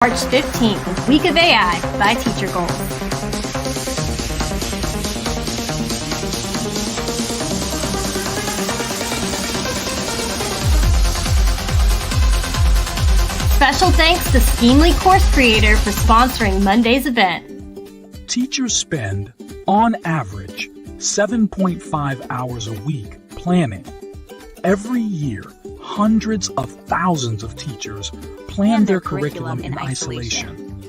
March 15th, Week of AI by TeacherGoals. Special thanks to Schemingly Course Creator for sponsoring Monday's event. Teachers spend, on average, 7.5 hours a week planning. Every year, hundreds of thousands of teachers plan their curriculum in isolation.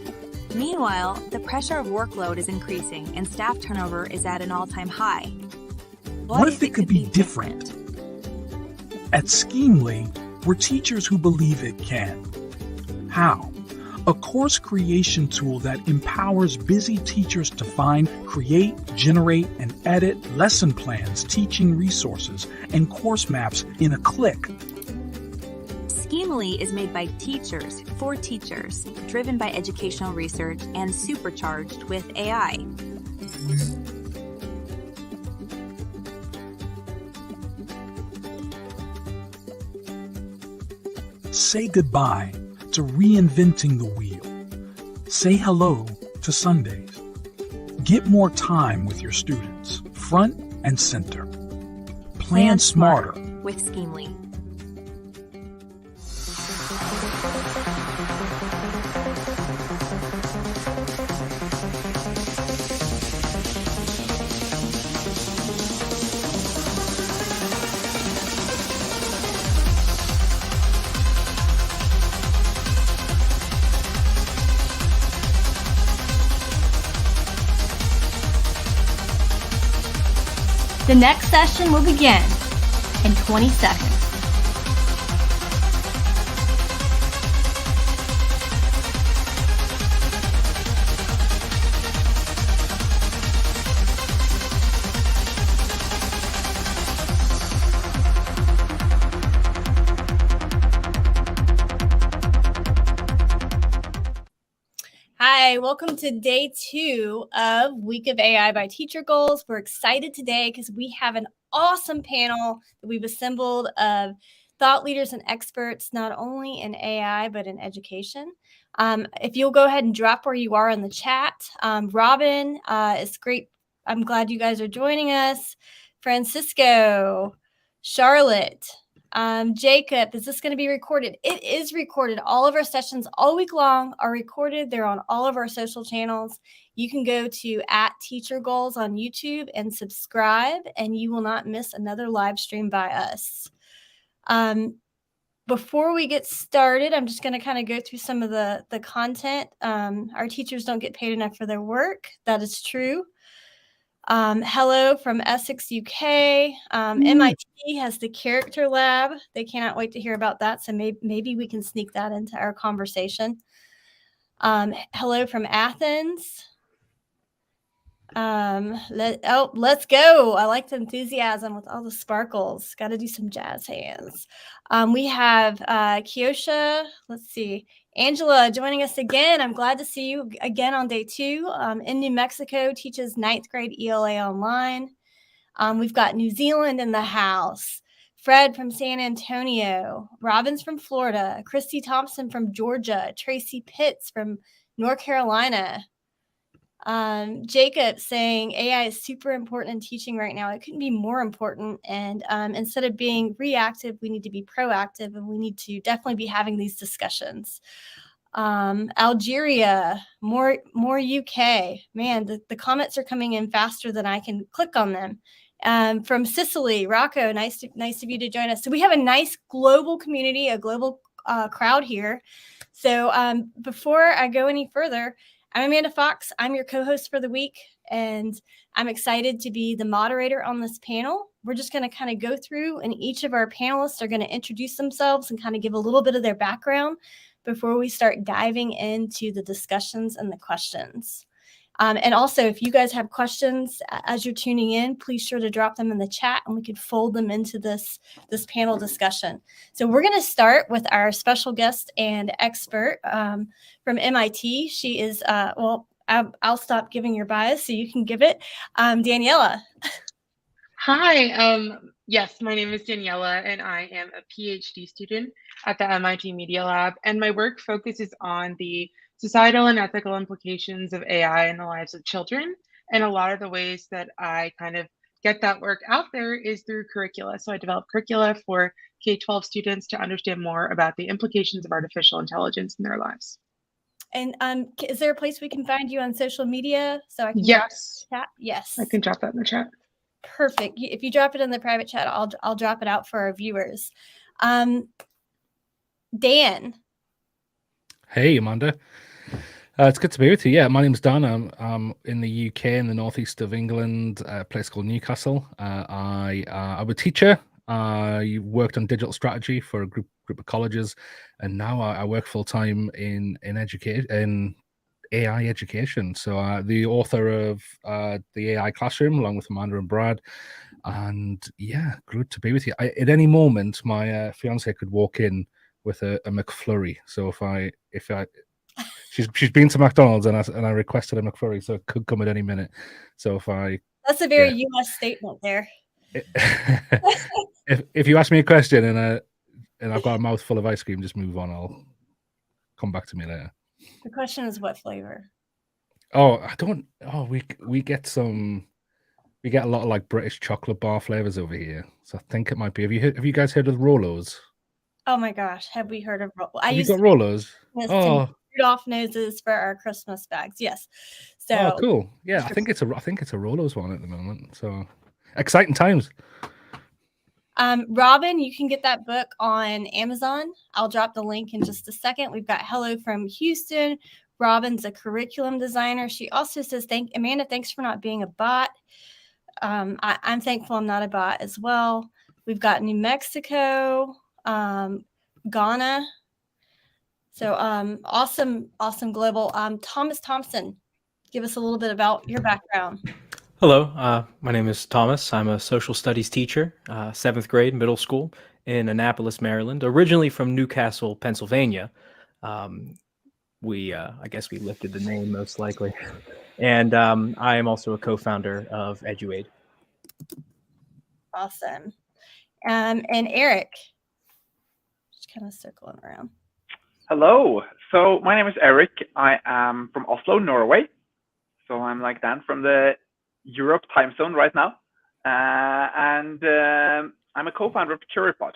Meanwhile, the pressure of workload is increasing and staff turnover is at an all-time high. What if it could be different? At Schemingly, we're teachers who believe it can. How? A course creation tool that empowers busy teachers to find, create, generate, and edit lesson plans, teaching resources, and course maps in a click. Schemingly is made by teachers for teachers, driven by educational research and supercharged with AI. Say goodbye to reinventing the wheel. Say hello to Sundays. Get more time with your students, front and center. Plan smarter with Schemingly. The next session will begin in 20 seconds. Hi, welcome to day 2 of Week of AI by TeacherGoals. We're excited today because we have an awesome panel that we've assembled of thought leaders and experts, not only in AI, but in education. If you'll go ahead and drop where you are in the chat. Robin, it's great. I'm glad you guys are joining us. Francisco, Charlotte, Jacob, is this going to be recorded? It is recorded. All of our sessions all week long are recorded. They're on all of our social channels. You can go to @TeacherGoals on YouTube and subscribe, and you will not miss another live stream by us. Before we get started, I'm just going to kind of go through some of the content. Our teachers don't get paid enough for their work. That is true. Hello from Essex, UK. MIT has the character lab. They cannot wait to hear about that. So maybe we can sneak that into our conversation. Hello from Athens. Let's go. I like the enthusiasm with all the sparkles. Got to do some jazz hands. We have Kiosha. Let's see. Angela joining us again. I'm glad to see you again on day 2. In New Mexico, teaches 9th grade ELA online. We've got New Zealand in the house. Fred from San Antonio. Robin's from Florida. Christy Thompson from Georgia. Tracy Pitts from North Carolina. Jacob saying AI is super important in teaching right now. It couldn't be more important. And instead of being reactive, we need to be proactive, and we need to definitely be having these discussions. Algeria, more UK. Man, the comments are coming in faster than I can click on them. From Sicily, Rocco, nice of you to join us. So we have a nice global community, a global crowd here. So before I go any further, I'm Amanda Fox. I'm your co-host for the week, and I'm excited to be the moderator on this panel. We're just going to kind of go through, and each of our panelists are going to introduce themselves and kind of give a little bit of their background before we start diving into the discussions and the questions. And also, if you guys have questions as you're tuning in, please sure to drop them in the chat, and we could fold them into this panel discussion. So we're going to start with our special guest and expert from MIT. She is, I'll stop giving your bias so you can give it. Daniella. Hi, Yes, my name is Daniella, and I am a PhD student at the MIT Media Lab. And my work focuses on the societal and ethical implications of AI in the lives of children. And a lot of the ways that I kind of get that work out there is through curricula. So I develop curricula for K-12 students to understand more about the implications of artificial intelligence in their lives. And is there a place we can find you on social media so I can drop Yes, chat? Yes, I can drop that in the chat. perfect. If you drop it in the private chat, I'll drop it out for our viewers. Dan. Hey, Amanda. It's good to be with you. Yeah, my name's Dan. I'm in the UK, in the northeast of England, a place called Newcastle. I'm a teacher. I worked on digital strategy for a group of colleges, and now I work full time in AI education. So the author of the AI Classroom, along with Amanda and Brad. And yeah, good to be with you. At any moment, my fiance could walk in with a McFlurry. So if I she's been to McDonald's and I requested a McFlurry, so it could come at any minute. So That's a very US statement there. If you ask me a question and I've got a mouthful of ice cream, just move on. I'll come back to me later. The question is what flavor? Oh, I don't. Oh, we get some. We get a lot of like British chocolate bar flavors over here, so I think it might be. Have you guys heard of Rolos? Oh my gosh, have we heard of Rolos? Have you got Rolos? Oh, Rudolph noses for our Christmas bags. Yes. So cool. Yeah, I think it's a Rolos one at the moment. So exciting times. Robin, you can get that book on Amazon. I'll drop the link in just a second. We've got Hello from Houston. Robin's a curriculum designer. She also says, Amanda, thanks for not being a bot. I'm thankful I'm not a bot as well. We've got New Mexico, Ghana. So awesome global. Thomas Thompson, give us a little bit about your background. Hello, my name is Thomas. I'm a social studies teacher, 7th grade middle school in Annapolis, Maryland, originally from Newcastle, Pennsylvania. I guess we lifted the name most likely. And I am also a co-founder of Eduaide. Awesome. And Eirik, just kind of circling around. Hello. So my name is Eirik. I am from Oslo, Norway. So I'm like Dan from the Europe time zone right now. And I'm a co-founder of Curipod.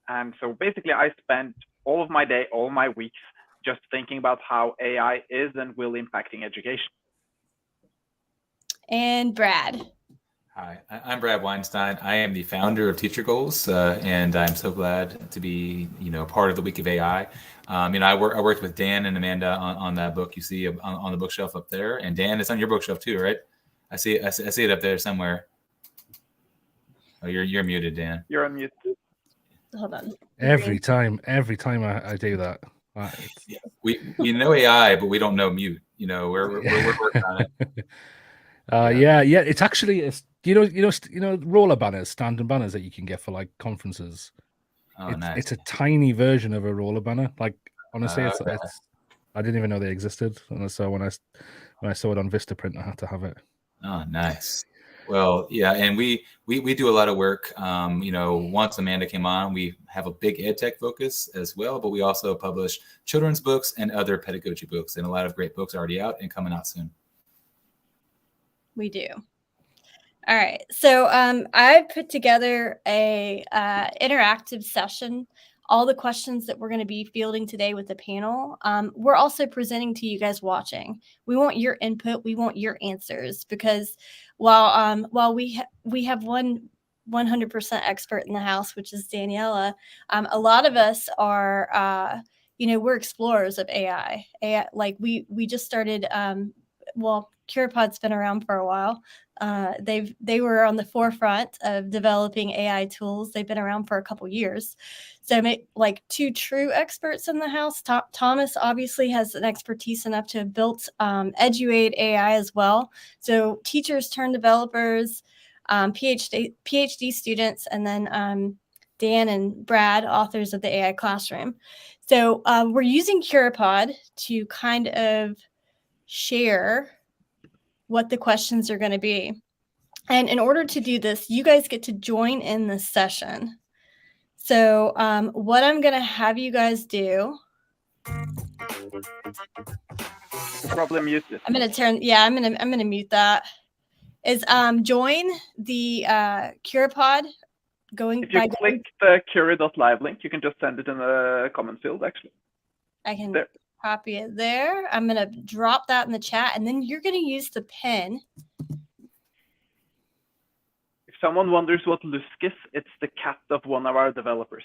And so basically I spend all of my day, all my weeks, just thinking about how AI is and will impacting education. And Brad. Hi, I'm Brad Weinstein. I am the founder of TeacherGoals, and I'm so glad to be, part of the Week of AI. I worked with Dan and Amanda on that book you see on the bookshelf up there, and Dan, it's on your bookshelf too, right? I see it up there somewhere. Oh, you're muted, Dan. You're on mute. Hold on. Every time I do that. Yeah, we know AI, but we don't know mute. We're working on it. Yeah. It's actually roller banners, standing banners that you can get for like conferences. Oh, nice. It's a tiny version of a roller banner. Like honestly, it's I didn't even know they existed, and so when I saw it on Vistaprint, I had to have it. Oh, nice. Well, yeah, and we do a lot of work. Once Amanda came on, we have a big ed tech focus as well, but we also publish children's books and other pedagogy books, and a lot of great books already out and coming out soon. We do. All right. So I put together a interactive session, all the questions that we're going to be fielding today with the panel. We're also presenting to you guys watching. We want your input. We want your answers, because while we have one 100% expert in the house, which is Daniella, a lot of us are, we're explorers of AI. Like we just started, Curipod's been around for a while. They were on the forefront of developing AI tools. They've been around for a couple years. So like two true experts in the house. Thomas obviously has an expertise enough to have built Eduaide AI as well. So teachers turn developers, PhD students, and then Dan and Brad, authors of the AI Classroom. So we're using Curipod to kind of share what the questions are going to be. And in order to do this, you guys get to join in this session. So what I'm going to have you guys do. Probably mute it. I'm going to turn. Yeah, I'm going to mute that. Is join the Curipod. If you click the Curie.live link, you can just send it in the comment field. Actually, I can copy it there. I'm going to drop that in the chat, and then you're going to use the pin. If someone wonders what Lusk is, it's the cat of one of our developers.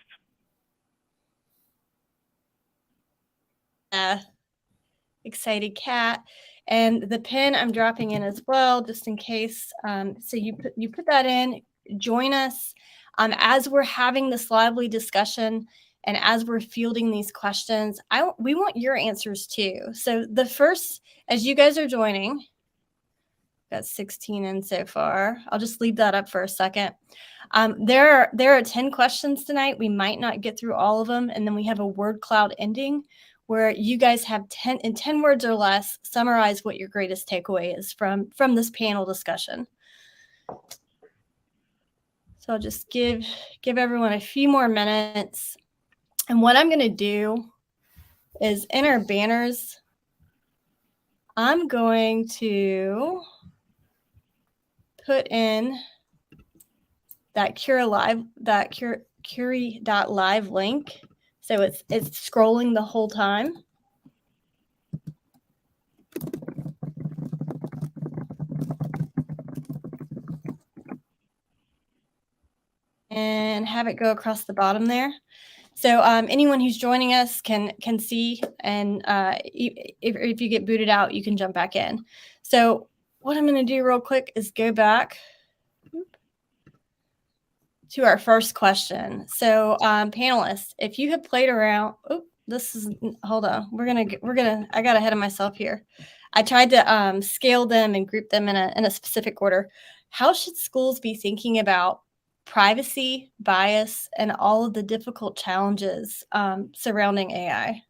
Excited cat. And the pin I'm dropping in as well, just in case. So you put that in, join us as we're having this lively discussion and as we're fielding these questions. We want your answers too. So the first, as you guys are joining, got 16 in so far. I'll just leave that up for a second. There are 10 questions tonight. We might not get through all of them. And then we have a word cloud ending where you guys have 10 words or less, summarize what your greatest takeaway is from this panel discussion. So I'll just give everyone a few more minutes. And what I'm going to do is in our banners, I'm going to put in that Curie.live link. So it's scrolling the whole time. And have it go across the bottom there. So anyone who's joining us can see, and if you get booted out, you can jump back in. So what I'm going to do real quick is go back to our first question. So panelists, if you have played around, hold on. I got ahead of myself here. I tried to scale them and group them in a specific order. How should schools be thinking about privacy, bias, and all of the difficult challenges surrounding AI?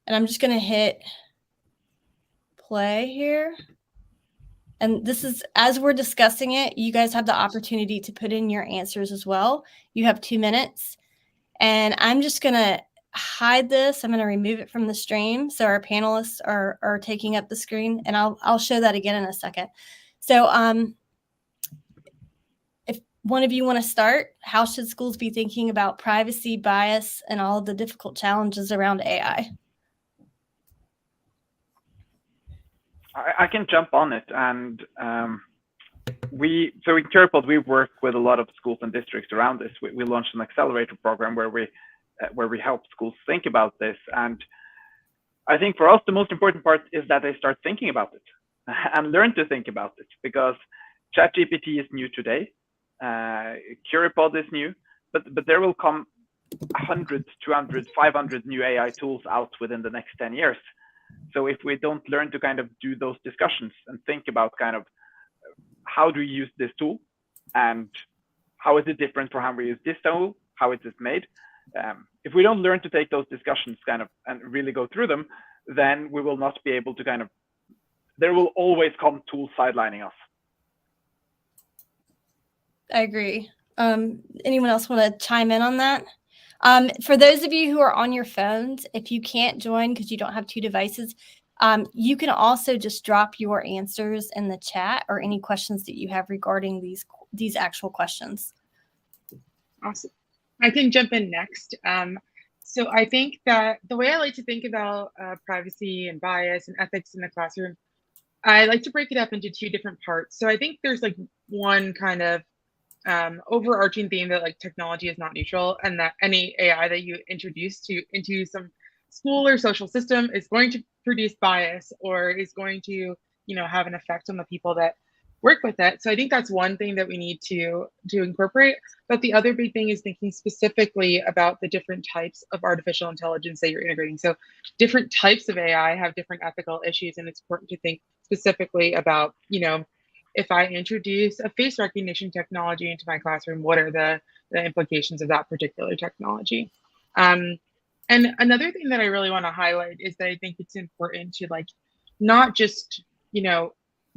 And I'm just going to hit play here. And this is, as we're discussing it, you guys have the opportunity to put in your answers as well. You have 2 minutes. And I'm just going to hide this. I'm going to remove it from the stream so our panelists are taking up the screen. And I'll show that again in a second. So if one of you want to start, how should schools be thinking about privacy, bias, and all of the difficult challenges around AI? I can jump on it, and so in Curipod we work with a lot of schools and districts around this. We launched an accelerator program where we help schools think about this, and I think for us the most important part is that they start thinking about it and learn to think about it, because ChatGPT is new today, Curipod is new, but there will come 100, 200, 500 new AI tools out within the next 10 years. So if we don't learn to kind of do those discussions and think about kind of how do we use this tool and how is it different from how we use this tool, how it is made, if we don't learn to take those discussions kind of and really go through them, then we will not be able to kind of, there will always come tools sidelining us. I agree. Anyone else want to chime in on that? For those of you who are on your phones, if you can't join because you don't have 2 devices, you can also just drop your answers in the chat or any questions that you have regarding these actual questions. Awesome. I can jump in next. So I think that the way I like to think about privacy and bias and ethics in the classroom, I like to break it up into 2 different parts. So I think there's like one kind of overarching theme that like technology is not neutral, and that any AI that you introduce into some school or social system is going to produce bias or is going to, have an effect on the people that work with it. So I think that's one thing that we need to incorporate. But the other big thing is thinking specifically about the different types of artificial intelligence that you're integrating. So different types of AI have different ethical issues, and it's important to think specifically about, if I introduce a face recognition technology into my classroom, what are the implications of that particular technology? And another thing that I really want to highlight is that I think it's important to like not just,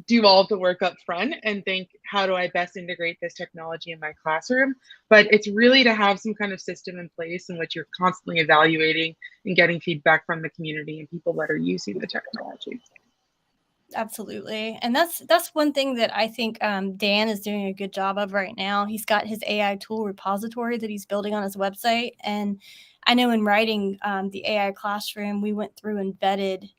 do all of the work up front and think, how do I best integrate this technology in my classroom? But it's really to have some kind of system in place in which you're constantly evaluating and getting feedback from the community and people that are using the technology. Absolutely. And that's one thing that I think Dan is doing a good job of right now. He's got his AI tool repository that he's building on his website. And I know in writing the AI classroom, we went through and vetted,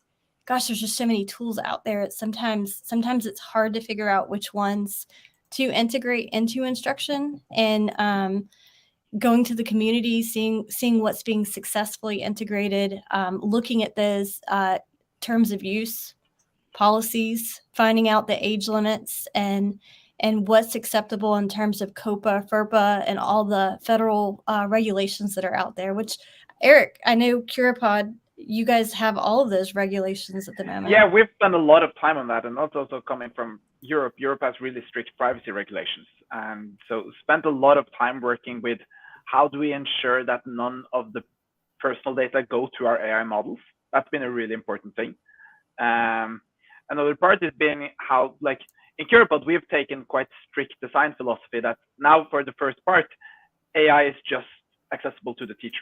gosh, there's just so many tools out there. Sometimes it's hard to figure out which ones to integrate into instruction, and going to the community, seeing what's being successfully integrated, looking at those terms of use policies, finding out the age limits and what's acceptable in terms of COPA, FERPA, and all the federal regulations that are out there, which, Eirik, I know Curipod, you guys have all of those regulations at the moment. Yeah, we've spent a lot of time on that, and that's also coming from Europe. Europe has really strict privacy regulations, and so spent a lot of time working with how do we ensure that none of the personal data go to our AI models. That's been a really important thing. Another part has been how, like in Curipod, we have taken quite strict design philosophy that now for the first part, AI is just accessible to the teacher.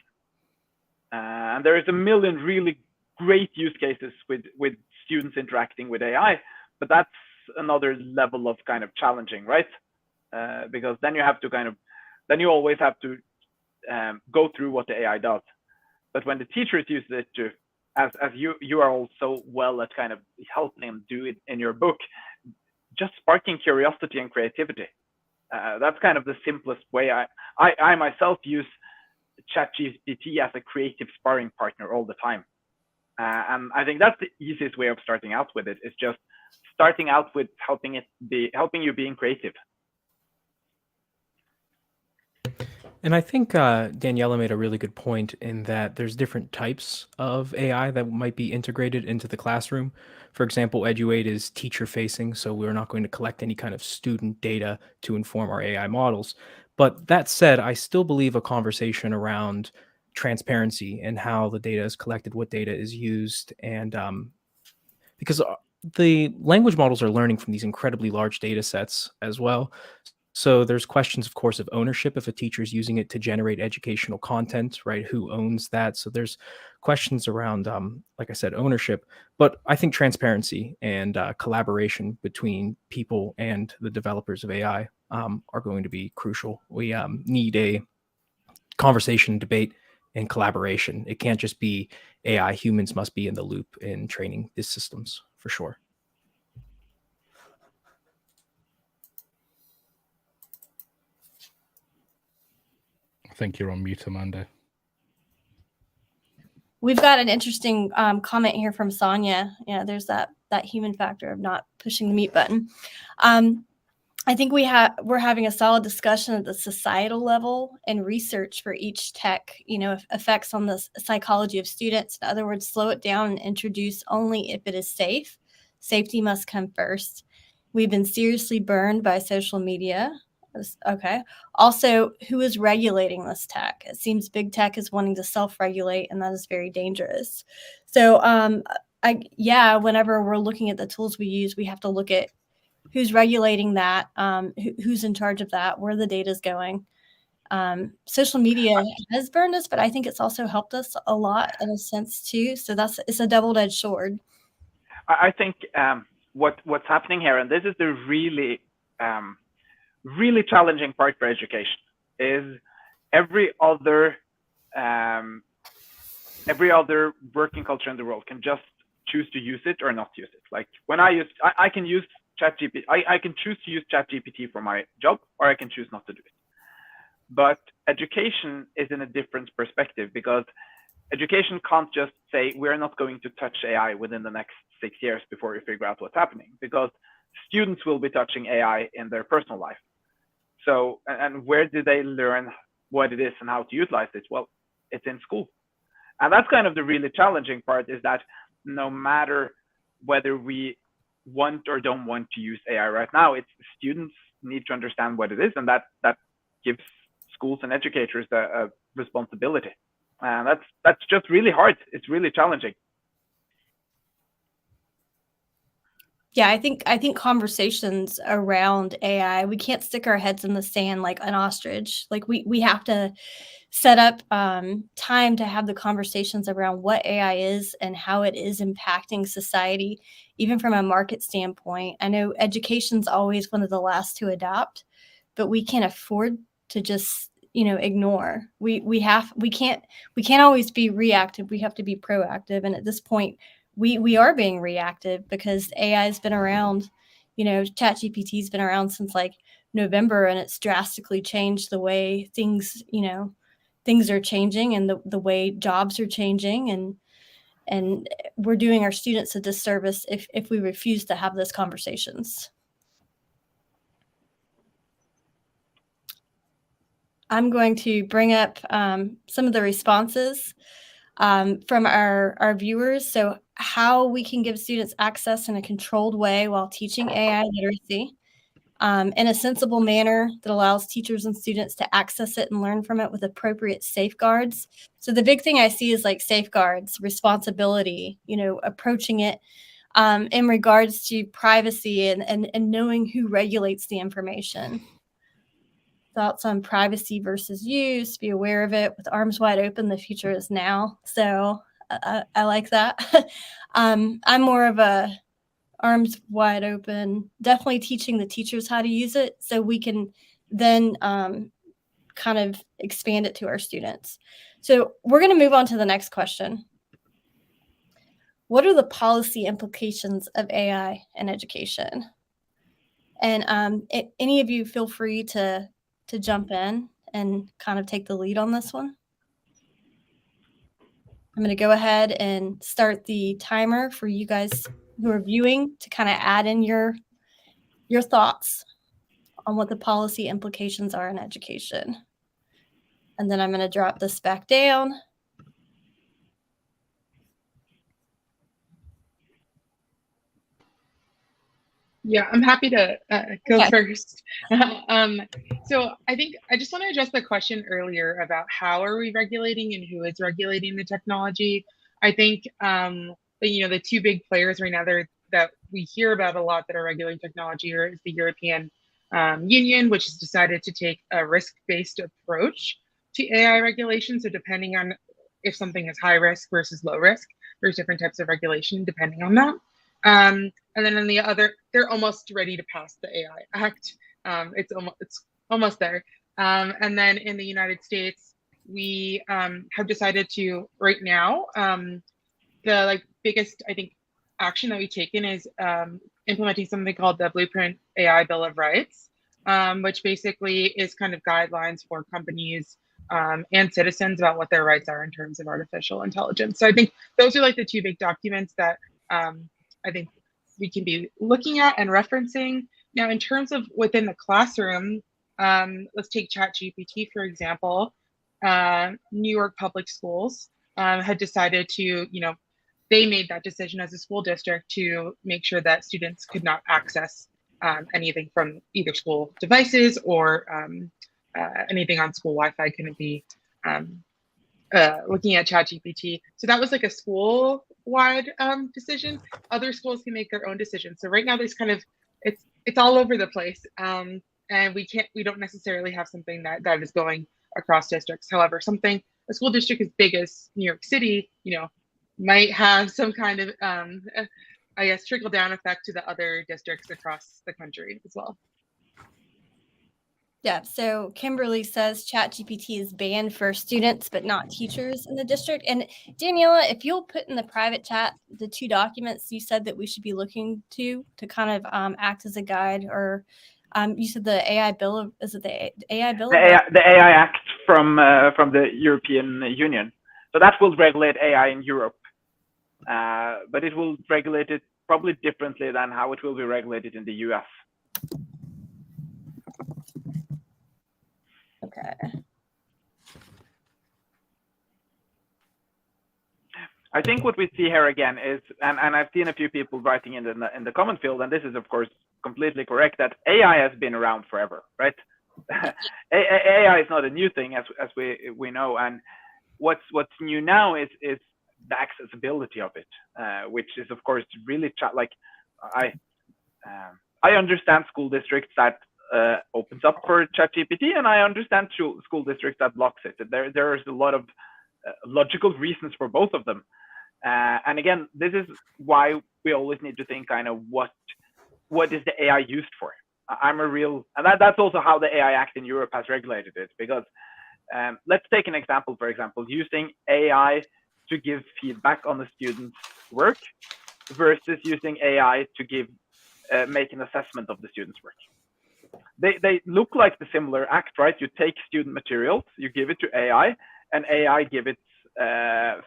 And there is a million really great use cases with students interacting with AI, but that's another level of kind of challenging, right? Because then you have to then you always have to go through what the AI does. But when the teachers use it to, as you are also well at kind of helping them do it in your book, just sparking curiosity and creativity. That's kind of the simplest way. I myself use ChatGPT as a creative sparring partner all the time. And I think that's the easiest way of starting out with it, is just starting out with helping you being creative. And I think Daniela made a really good point in that there's different types of AI that might be integrated into the classroom. For example, Eduaide is teacher facing, so we're not going to collect any kind of student data to inform our AI models. But that said, I still believe a conversation around transparency and how the data is collected, what data is used, and because the language models are learning from these incredibly large data sets as well. So there's questions, of course, of ownership if a teacher is using it to generate educational content, right? Who owns that? So there's questions around, like I said, ownership. But I think transparency and collaboration between people and the developers of AI are going to be crucial. We need a conversation, debate, and collaboration. It can't just be AI. Humans must be in the loop in training these systems, for sure. I think you're on mute, Amanda. We've got an interesting comment here from Sonia. Yeah, there's that human factor of not pushing the mute button. I think we're having a solid discussion at the societal level and research for each tech, effects on the psychology of students. In other words, slow it down and introduce only if it is safe. Safety must come first. We've been seriously burned by social media. Okay. Also, who is regulating this tech? It seems big tech is wanting to self-regulate, and that is very dangerous. So, whenever we're looking at the tools we use, we have to look at who's regulating that, who's in charge of that, where the data is going. Social media has burned us, but I think it's also helped us a lot in a sense too. So it's a double-edged sword. I think what's happening here, and this is the really challenging part for education, is every other working culture in the world can just choose to use it or not use it. Like when I can use ChatGPT, I can choose to use ChatGPT for my job, or I can choose not to do it. But education is in a different perspective, because education can't just say we're not going to touch AI within the next 6 years before we figure out what's happening, because students will be touching AI in their personal life. So, and where do they learn what it is and how to utilize it? Well, it's in school. And that's kind of the really challenging part, is that no matter whether we want or don't want to use AI right now, it's students need to understand what it is, and that gives schools and educators a responsibility. And that's just really hard. It's really challenging. Yeah, I think conversations around AI, we can't stick our heads in the sand like an ostrich. Like we have to set up time to have the conversations around what AI is and how it is impacting society, even from a market standpoint. I know education's always one of the last to adopt, but we can't afford to just ignore. We can't always be reactive. We have to be proactive. And at this point, we are being reactive because AI has been around. ChatGPT's been around since like November, and it's drastically changed the way things are changing, and the way jobs are changing, and we're doing our students a disservice if we refuse to have those conversations. I'm going to bring up some of the responses from our viewers. So how we can give students access in a controlled way while teaching AI literacy in a sensible manner that allows teachers and students to access it and learn from it with appropriate safeguards. So the big thing I see is like safeguards, responsibility, approaching it in regards to privacy and knowing who regulates the information. Thoughts on privacy versus use, be aware of it with arms wide open. The future is now. So I like that. I'm more of a arms wide open, definitely teaching the teachers how to use it so we can then kind of expand it to our students. So we're going to move on to the next question. What are the policy implications of AI in education? And any of you feel free to jump in and kind of take the lead on this one. I'm going to go ahead and start the timer for you guys who are viewing to kind of add in your thoughts on what the policy implications are in education. And then I'm going to drop this back down. Yeah, I'm happy to go first. So I think I just want to address the question earlier about how are we regulating and who is regulating the technology. I think the two big players right now that we hear about a lot that are regulating technology is the European Union, which has decided to take a risk-based approach to AI regulation. So depending on if something is high risk versus low risk, there's different types of regulation depending on that. And then on the other, they're almost ready to pass the AI Act. It's almost there. And then in the United States, we have decided to right now, the biggest I think action that we've taken is implementing something called the Blueprint AI Bill of Rights, which basically is kind of guidelines for companies and citizens about what their rights are in terms of artificial intelligence. So I think those are the two big documents that I think we can be looking at and referencing. Now, in terms of within the classroom, let's take ChatGPT, for example. New York Public Schools had decided to, they made that decision as a school district to make sure that students could not access anything from either school devices or anything on school Wi-Fi couldn't be looking at ChatGPT. So that was a school-wide decision. Other schools can make their own decisions. So right now there's it's all over the place. And we don't necessarily have something that is going across districts. However, a school district as big as New York City, might have some kind of, I guess, trickle down effect to the other districts across the country as well. Yeah, so Kimberly says ChatGPT is banned for students, but not teachers in the district. And Daniella, if you'll put in the private chat the two documents you said that we should be looking to kind of act as a guide, or you said the AI bill, is it the AI bill? The AI Act from the European Union. So that will regulate AI in Europe, but it will regulate it probably differently than how it will be regulated in the US. Okay. I think what we see here again is, and I've seen a few people writing in the comment field, and this is of course completely correct, that AI has been around forever, right? AI is not a new thing, as we know, and what's new now is the accessibility of it, which is of course really I understand school districts that opens up for ChatGPT, and I understand school districts that blocks it. There's a lot of logical reasons for both of them. And again, this is why we always need to think kind of what is the AI used for. And that's also how the AI Act in Europe has regulated it. Because let's take an example, for example, using AI to give feedback on the student's work versus using AI to make an assessment of the student's work. They look like the similar act, right? You take student materials, you give it to AI, and AI give it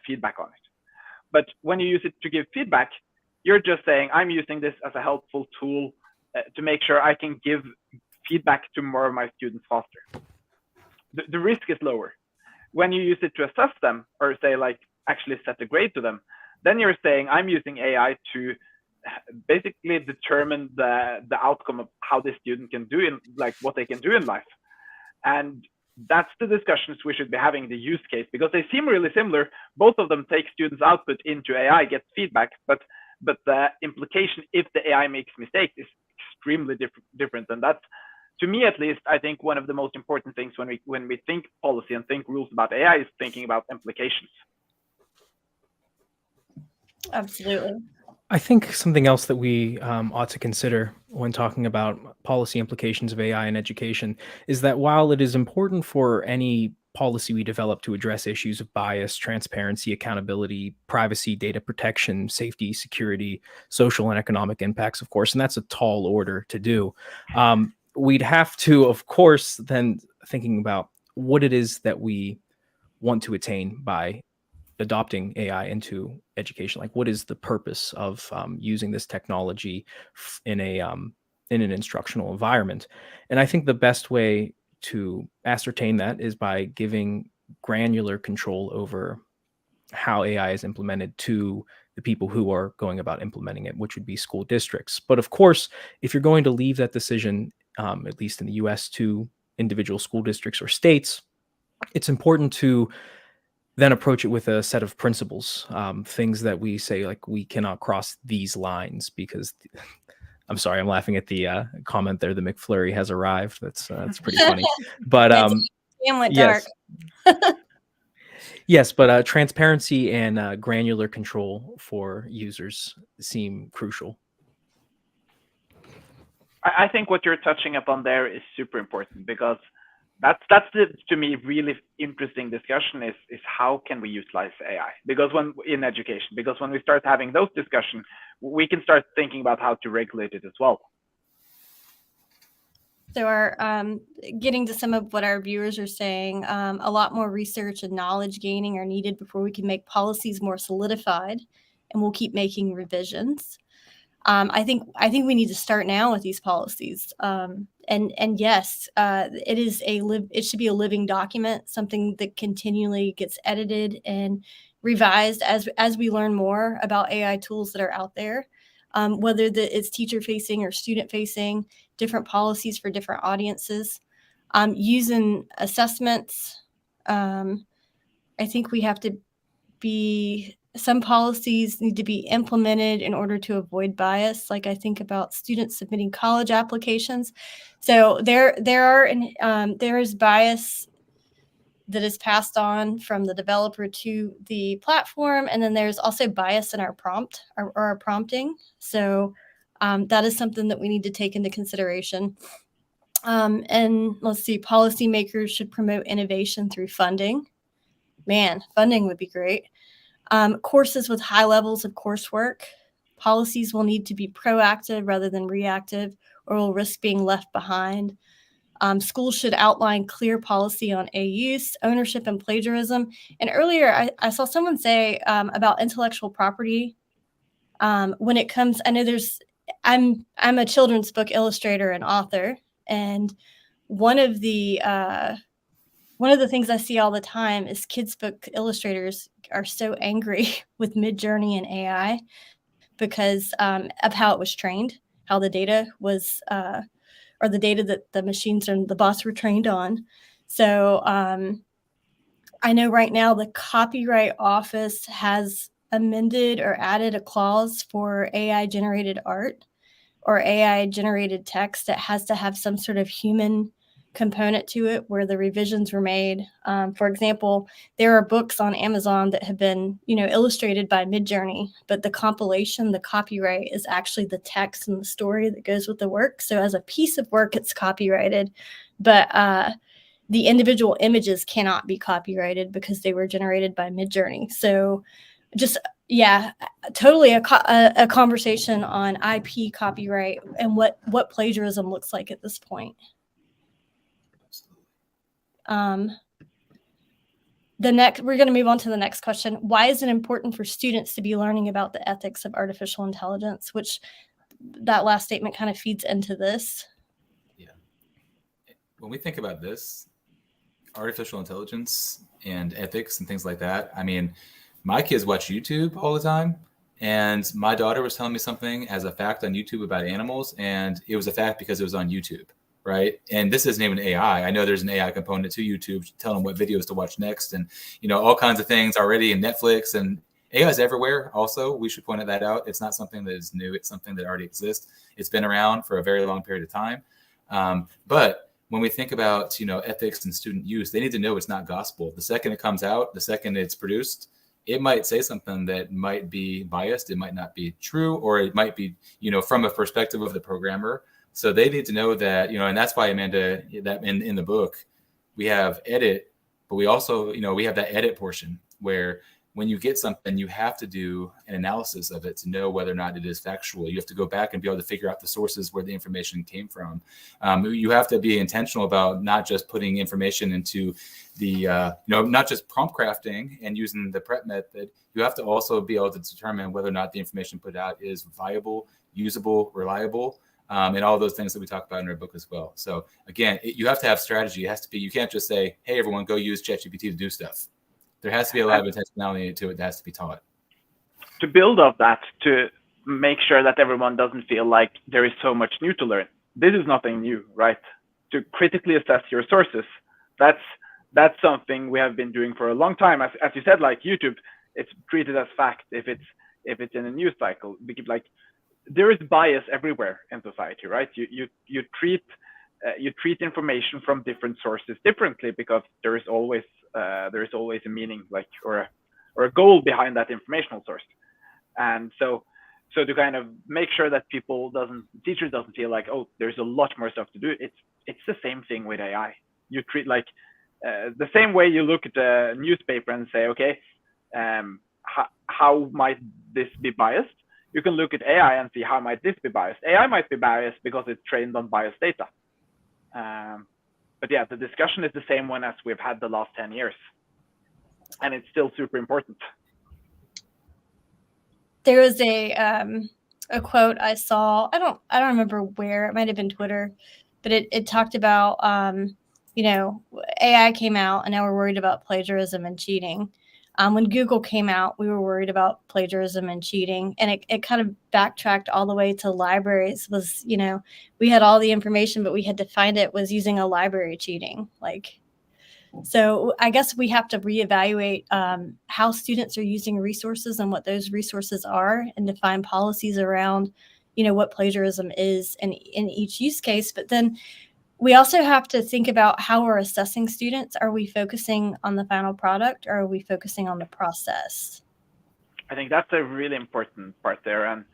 feedback on it. But when you use it to give feedback, you're just saying, I'm using this as a helpful tool to make sure I can give feedback to more of my students faster. The risk is lower. When you use it to assess them, or say like actually set a grade to them, then you're saying, I'm using AI to basically determine the outcome of how the student can do in, like what they can do in life. And that's the discussions we should be having in the use case, because they seem really similar. Both of them take students' output into AI, get feedback, but the implication if the AI makes mistakes is extremely different. And that's, to me at least, I think one of the most important things when we think policy and think rules about AI is thinking about implications. Absolutely. I think something else that we ought to consider when talking about policy implications of AI in education is that while it is important for any policy we develop to address issues of bias, transparency, accountability, privacy, data protection, safety, security, social and economic impacts, of course, and that's a tall order to do, we'd have to, of course, then thinking about what it is that we want to attain by adopting AI into education. Like, what is the purpose of using this technology in an instructional environment? And I think the best way to ascertain that is by giving granular control over how AI is implemented to the people who are going about implementing it, which would be school districts. But of course, if you're going to leave that decision, at least in the US, to individual school districts or states, it's important to then approach it with a set of principles, things that we say, like, we cannot cross these lines, because I'm sorry, I'm laughing at the comment there. The McFlurry has arrived. That's pretty funny. But dark. Yes, but transparency and granular control for users seem crucial. I think what you're touching upon there is super important, because that's to me really interesting discussion is how can we utilize AI in education, because when we start having those discussions, we can start thinking about how to regulate it as well. So getting to some of what our viewers are saying, a lot more research and knowledge gaining are needed before we can make policies more solidified, and we'll keep making revisions. I think we need to start now with these policies. And yes, it should be a living document, something that continually gets edited and revised as we learn more about AI tools that are out there, whether it's teacher facing or student facing, different policies for different audiences, using assessments. I think we have to some policies need to be implemented in order to avoid bias. Like, I think about students submitting college applications. So there is bias that is passed on from the developer to the platform. And then there's also bias in our prompt or our prompting. So that is something that we need to take into consideration. And let's see, policymakers should promote innovation through funding. Man, funding would be great. Courses with high levels of coursework. Policies will need to be proactive rather than reactive, or will risk being left behind. Schools should outline clear policy on AI use, ownership, and plagiarism. And earlier, I saw someone say about intellectual property. When it comes, I know I'm a children's book illustrator and author, and one of the things I see all the time is kids' book illustrators are so angry with Midjourney and AI because of how it was trained, how the data was, or the data that the machines and the bots were trained on. So I know right now the Copyright Office has amended or added a clause for AI-generated art or AI generated text, it has to have some sort of human component to it where the revisions were made. For example, there are books on Amazon that have been, illustrated by Midjourney, but the compilation, the copyright is actually the text and the story that goes with the work. So as a piece of work, it's copyrighted, but the individual images cannot be copyrighted because they were generated by Midjourney. So just, totally a conversation on IP copyright and what plagiarism looks like at this point. We're going to move on to the next question. Why is it important for students to be learning about the ethics of artificial intelligence? Which that last statement kind of feeds into this. Yeah. When we think about this, artificial intelligence and ethics and things like that, I mean, my kids watch YouTube all the time. And my daughter was telling me something as a fact on YouTube about animals. And it was a fact because it was on YouTube. Right. And this isn't even AI. I know there's an AI component to YouTube to tell them what videos to watch next and, all kinds of things already in Netflix, and AI is everywhere. Also, we should point that out. It's not something that is new. It's something that already exists. It's been around for a very long period of time. But when we think about, ethics and student use, they need to know it's not gospel. The second it comes out, the second it's produced, it might say something that might be biased. It might not be true, or it might be, from a perspective of the programmer. So they need to know that, and that's why, Amanda, that in the book, we have edit, but we also, we have that edit portion where when you get something, you have to do an analysis of it to know whether or not it is factual. You have to go back and be able to figure out the sources where the information came from. You have to be intentional about not just putting information into the, not just prompt crafting and using the prep method. You have to also be able to determine whether or not the information put out is viable, usable, reliable. And all those things that we talk about in our book as well. So again, you have to have strategy. It has to be, you can't just say, hey, everyone, go use ChatGPT to do stuff. There has to be a lot of intentionality to it that has to be taught. To build off that, to make sure that everyone doesn't feel like there is so much new to learn. This is nothing new, right? To critically assess your sources. That's something we have been doing for a long time. As you said, like YouTube, it's treated as fact if it's in a news cycle. There is bias everywhere in society, right? You treat information from different sources differently because there is always a meaning, or a goal behind that informational source. And so to kind of make sure that teachers doesn't feel like, oh, there's a lot more stuff to do. It's the same thing with AI. You treat the same way you look at a newspaper and say, okay, how might this be biased? You can look at AI and see how might this be biased. AI might be biased because it's trained on biased data. But yeah, the discussion is the same one as we've had the last 10 years. And it's still super important. There was a quote I saw. I don't remember where. It might have been Twitter, but it talked about AI came out and now we're worried about plagiarism and cheating. When Google came out, we were worried about plagiarism and cheating, and it kind of backtracked all the way to libraries. We had all the information, but we had to find it was using a library cheating. So I guess we have to reevaluate how students are using resources and what those resources are, and define policies around, what plagiarism is in each use case. But then we also have to think about how we're assessing students. Are we focusing on the final product, or are we focusing on the process? I think that's a really important part there.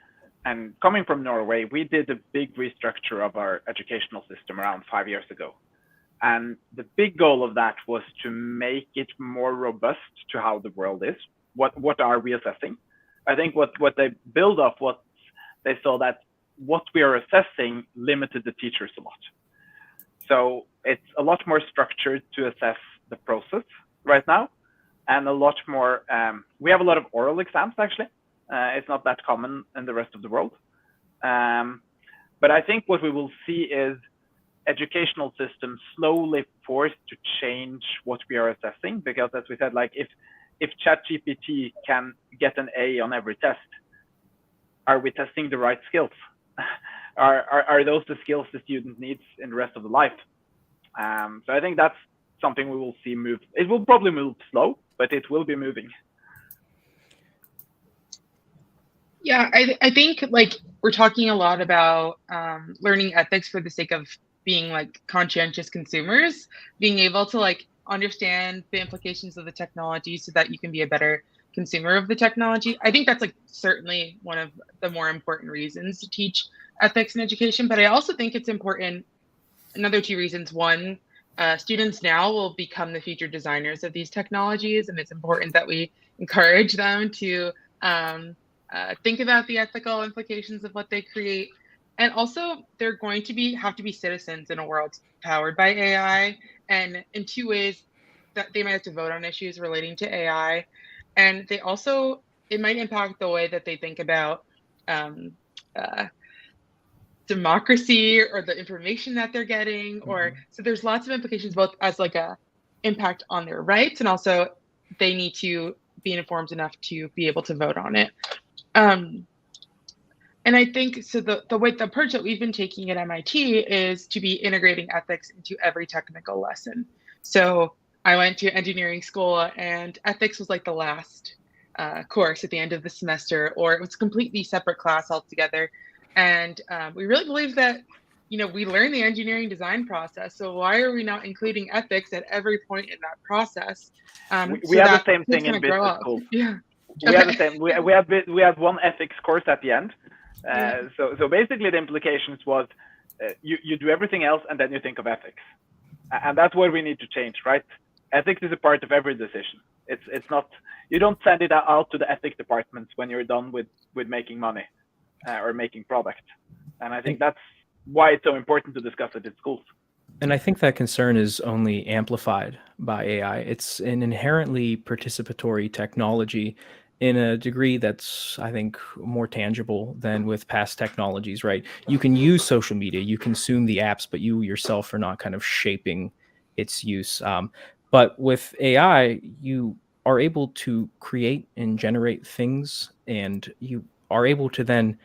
And coming from Norway, we did a big restructure of our educational system around 5 years ago. And the big goal of that was to make it more robust to how the world is. What are we assessing? I think what they built off was they saw that what we are assessing limited the teachers a lot. So it's a lot more structured to assess the process right now, and a lot more, we have a lot of oral exams actually. It's not that common in the rest of the world. But I think what we will see is educational systems slowly forced to change what we are assessing, because as we said, if ChatGPT can get an A on every test, are we testing the right skills? Are those the skills the student needs in the rest of the life? So I think that's something we will see move. It will probably move slow, but it will be moving. Yeah, I think like we're talking a lot about learning ethics for the sake of being like conscientious consumers, being able to like understand the implications of the technology so that you can be a better consumer of the technology. I think that's like certainly one of the more important reasons to teach ethics in education. But I also think it's important, another two reasons. One, students now will become the future designers of these technologies, and it's important that we encourage them to think about the ethical implications of what they create. And also, they're going to have to be citizens in a world powered by AI, and in two ways that they might have to vote on issues relating to AI, and they also it might impact the way that they think about um, uh, democracy or the information that they're getting, or so there's lots of implications both as like a impact on their rights, and also they need to be informed enough to be able to vote on it. And I think so the approach that we've been taking at MIT is to be integrating ethics into every technical lesson. So I went to engineering school, and ethics was like the last course at the end of the semester, or it was a completely separate class altogether. And we really believe that, we learn the engineering design process. So why are we not including ethics at every point in that process? We so have that the same thing kids in kind of grow business up. schools. Yeah. We have the same. We had one ethics course at the end. Yeah. So basically the implications was you do everything else and then you think of ethics, and that's what we need to change, right? Ethics is a part of every decision. It's not, you don't send it out to the ethics departments when you're done with making money or making product, and I think that's why it's so important to discuss it in schools. And I think that concern is only amplified by AI. It's an inherently participatory technology in a degree that's, I think, more tangible than with past technologies, right? You can use social media, you consume the apps, but you yourself are not kind of shaping its use. But with AI, you are able to create and generate things, and you are able to then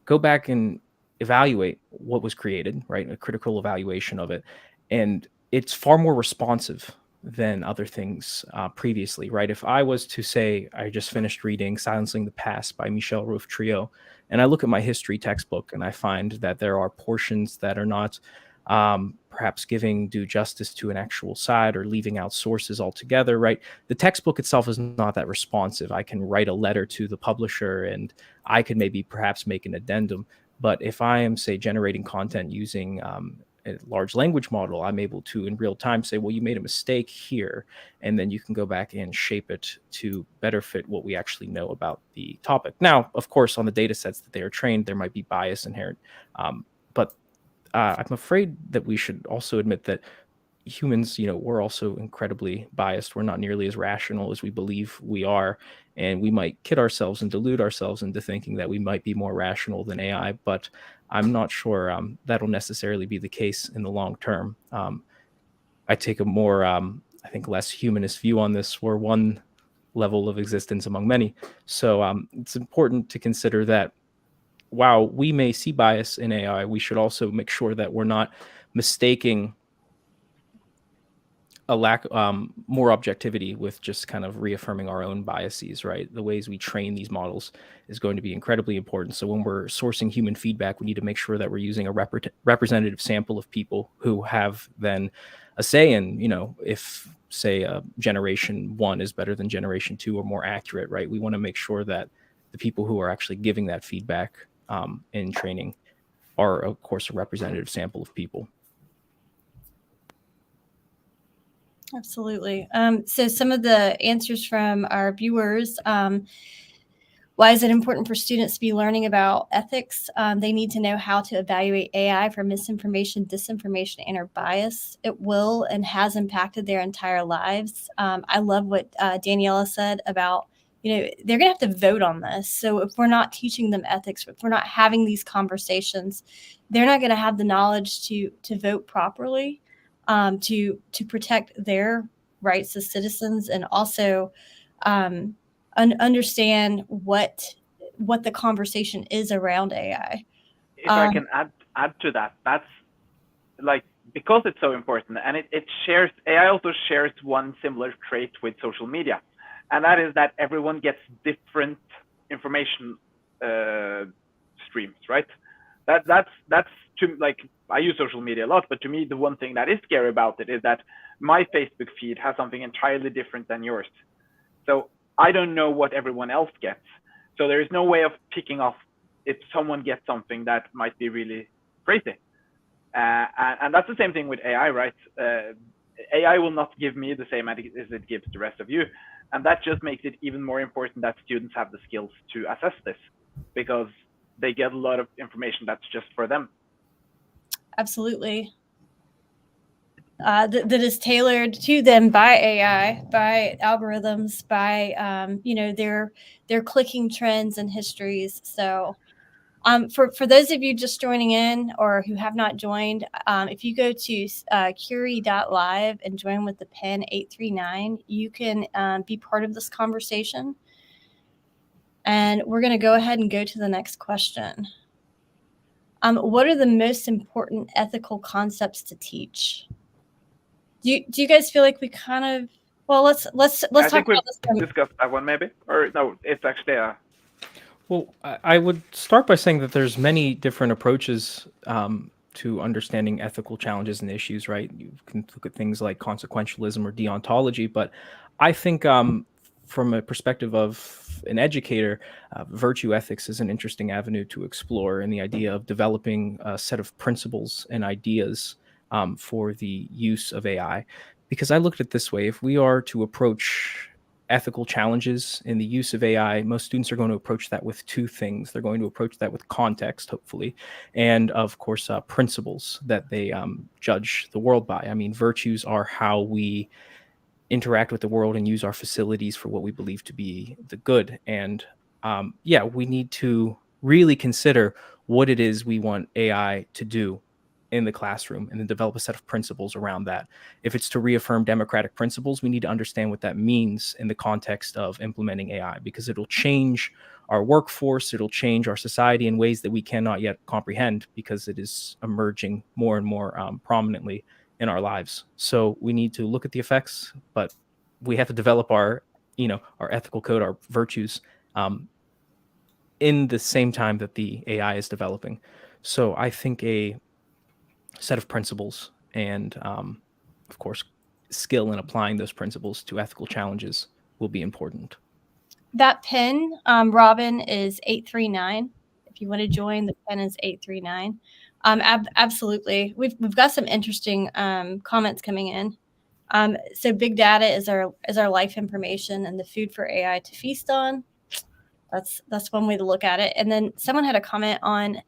go back and evaluate what was created, right? A critical evaluation of it. And it's far more responsive than other things previously, right? If I was to say, I just finished reading Silencing the Past by Michel Roof-Trio, and I look at my history textbook and I find that there are portions that are not perhaps giving due justice to an actual side or leaving out sources altogether, right? The textbook itself is not that responsive. I can write a letter to the publisher and I could maybe perhaps make an addendum. But if I am, say, generating content using a large language model, I'm able to in real time say, well, you made a mistake here. And then you can go back and shape it to better fit what we actually know about the topic. Now, of course, on the data sets that they are trained, there might be bias inherent. But I'm afraid that we should also admit that humans, we're also incredibly biased. We're not nearly as rational as we believe we are. And we might kid ourselves and delude ourselves into thinking that we might be more rational than AI, but I'm not sure that'll necessarily be the case in the long term. I take a more, I think, less humanist view on this. We're one level of existence among many. So it's important to consider that while we may see bias in AI, we should also make sure that we're not mistaking a lack more objectivity with just kind of reaffirming our own biases, right? The ways we train these models is going to be incredibly important. So when we're sourcing human feedback, we need to make sure that we're using a representative sample of people who have then a say in, if say generation 1 is better than generation 2 or more accurate, right? We want to make sure that the people who are actually giving that feedback in training are, of course, a representative sample of people. Absolutely. So some of the answers from our viewers, why is it important for students to be learning about ethics? They need to know how to evaluate AI for misinformation, disinformation, and or bias. It will and has impacted their entire lives. I love what Daniella said about, they're going to have to vote on this. So if we're not teaching them ethics, if we're not having these conversations, they're not going to have the knowledge to vote properly. To protect their rights as citizens, and also understand what the conversation is around AI. If I can add to that, that's like, because it's so important, and it shares, AI also shares one similar trait with social media, and that is that everyone gets different information streams, right? That's to, like, I use social media a lot, but to me the one thing that is scary about it is that my Facebook feed has something entirely different than yours. So I don't know what everyone else gets. So there is no way of picking off if someone gets something that might be really crazy. And that's the same thing with AI, right? AI will not give me the same as it gives the rest of you. And that just makes it even more important that students have the skills to assess this, because they get a lot of information that's just for them. Absolutely. That is tailored to them by AI, by algorithms, by their clicking trends and histories. So for those of you just joining in or who have not joined, if you go to Curie.live and join with the PIN 839, you can be part of this conversation. And we're going to go ahead and go to the next question. What are the most important ethical concepts to teach? Do you guys feel like we kind of, well, let's talk about this one. Discuss that one maybe, or no, it's actually Well, I would start by saying that there's many different approaches to understanding ethical challenges and issues, right? You can look at things like consequentialism or deontology, but I think from a perspective of an educator, virtue ethics is an interesting avenue to explore, and the idea of developing a set of principles and ideas for the use of AI. Because I looked at it this way: if we are to approach ethical challenges in the use of AI, most students are going to approach that with two things. They're going to approach that with context, hopefully, and of course, principles that they judge the world by. I mean, virtues are how we interact with the world and use our facilities for what we believe to be the good. And we need to really consider what it is we want AI to do in the classroom, and then develop a set of principles around that. If it's to reaffirm democratic principles, we need to understand what that means in the context of implementing AI, because it'll change our workforce, it'll change our society in ways that we cannot yet comprehend, because it is emerging more and more prominently in our lives. So we need to look at the effects, but we have to develop our ethical code, our virtues, in the same time that the AI is developing. So I think a set of principles and, of course, skill in applying those principles to ethical challenges will be important. That PIN, Robin, is 839. If you want to join, the PIN is 839. Absolutely. We've got some interesting comments coming in. So big data is our life information and the food for AI to feast on. That's one way to look at it. And then someone had a comment on,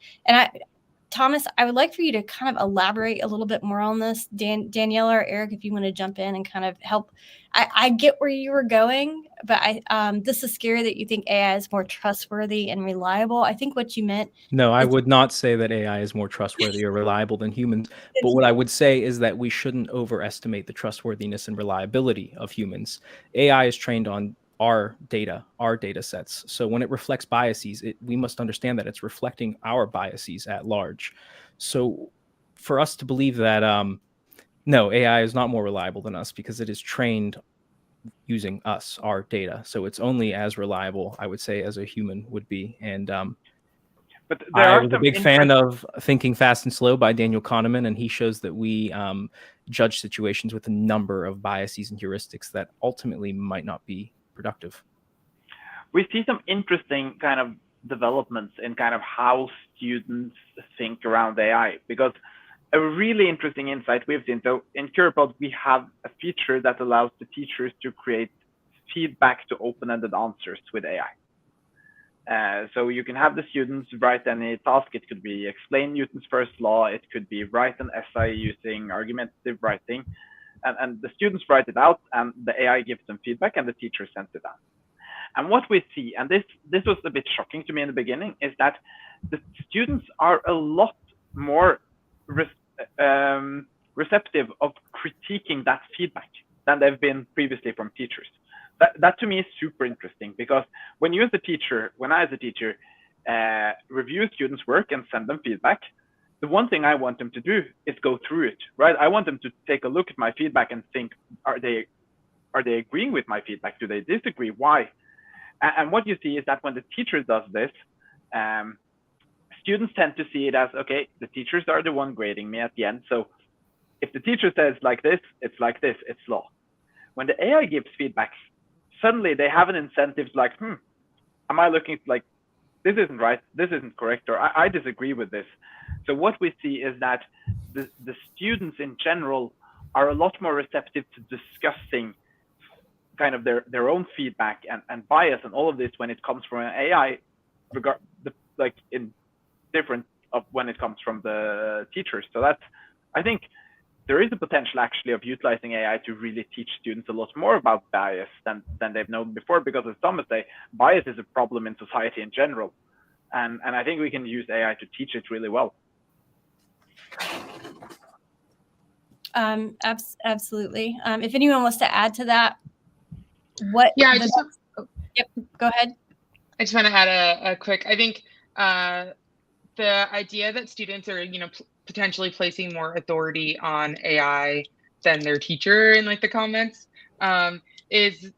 Thomas, I would like for you to kind of elaborate a little bit more on this. Daniella or Eirik, if you want to jump in and kind of help. I get where you were going, but this is scary that you think AI is more trustworthy and reliable. I think what you meant. No, I would not say that AI is more trustworthy or reliable than humans. But what I would say is that we shouldn't overestimate the trustworthiness and reliability of humans. AI is trained on our data sets. So when it reflects biases, we must understand that it's reflecting our biases at large. So for us to believe that, no, AI is not more reliable than us, because it is trained using us, our data. So it's only as reliable, I would say, as a human would be. And but there I was a big fan of Thinking Fast and Slow by Daniel Kahneman, and he shows that we judge situations with a number of biases and heuristics that ultimately might not be productive. We see some interesting kind of developments in kind of how students think around AI, because a really interesting insight we've seen. So in Curipod, we have a feature that allows the teachers to create feedback to open-ended answers with AI. So you can have the students write any task. It could be explain Newton's first law. It could be write an essay using argumentative writing. And the students write it out, and the AI gives them feedback, and the teacher sends it out. And what we see, and this was a bit shocking to me in the beginning, is that the students are a lot more receptive of critiquing that feedback than they've been previously from teachers. That to me is super interesting, because when I as a teacher review students' work and send them feedback, the one thing I want them to do is go through it, right? I want them to take a look at my feedback and think, are they agreeing with my feedback? Do they disagree? Why? And what you see is that when the teacher does this, students tend to see it as, okay, the teachers are the one grading me at the end. So if the teacher says like this, it's like this, it's law. When the AI gives feedback, suddenly they have an incentive like, am I looking like, this isn't right, this isn't correct, or I disagree with this. So what we see is that the students in general are a lot more receptive to discussing kind of their own feedback and bias and all of this when it comes from an AI, like in different of when it comes from the teachers. So that's, I think there is a potential actually of utilizing AI to really teach students a lot more about bias than they've known before, because as Thomas say, bias is a problem in society in general. And I think we can use AI to teach it really well. Absolutely. If anyone wants to add to that, what? Yeah, yep, go ahead. I just want to add a quick, I think the idea that students are, potentially placing more authority on AI than their teacher in like the comments is,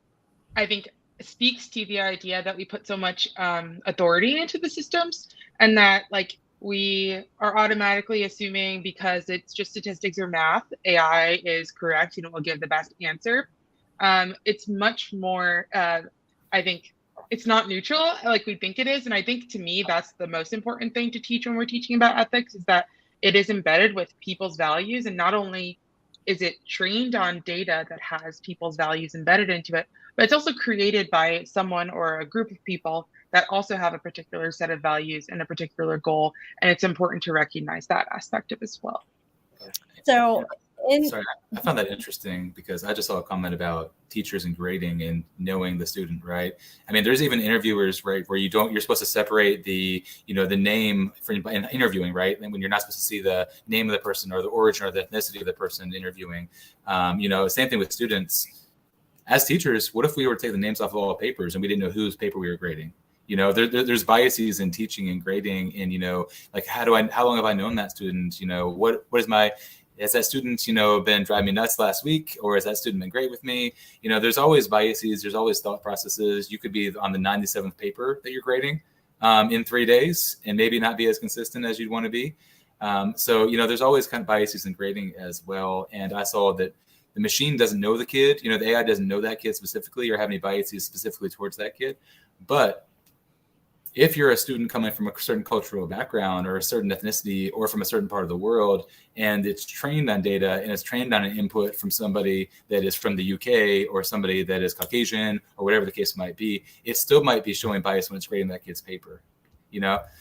I think, speaks to the idea that we put so much authority into the systems, and that like we are automatically assuming because it's just statistics or math, AI is correct, will give the best answer. It's much more, I think, it's not neutral like we think it is. And I think to me, that's the most important thing to teach when we're teaching about ethics, is that it is embedded with people's values. And not only is it trained on data that has people's values embedded into it, but it's also created by someone or a group of people that also have a particular set of values and a particular goal. And it's important to recognize that aspect of it as well. So sorry, I found that interesting because I just saw a comment about teachers and grading and knowing the student, right? I mean, there's even interviewers, right, where you're supposed to separate the name in interviewing, right? And when you're not supposed to see the name of the person or the origin or the ethnicity of the person interviewing. Same thing with students. As teachers, what if we were to take the names off of all papers and we didn't know whose paper we were grading? There's biases in teaching and grading, and like how long have I known that student? Has that student, been driving me nuts last week, or has that student been great with me? There's always biases. There's always thought processes. You could be on the 97th paper that you're grading in 3 days and maybe not be as consistent as you'd want to be. So there's always kind of biases in grading as well. And I saw that the machine doesn't know the kid. The AI doesn't know that kid specifically or have any biases specifically towards that kid. But if you're a student coming from a certain cultural background or a certain ethnicity or from a certain part of the world, and it's trained on data and it's trained on an input from somebody that is from the UK or somebody that is Caucasian or whatever the case might be, it still might be showing bias when it's grading that kid's paper.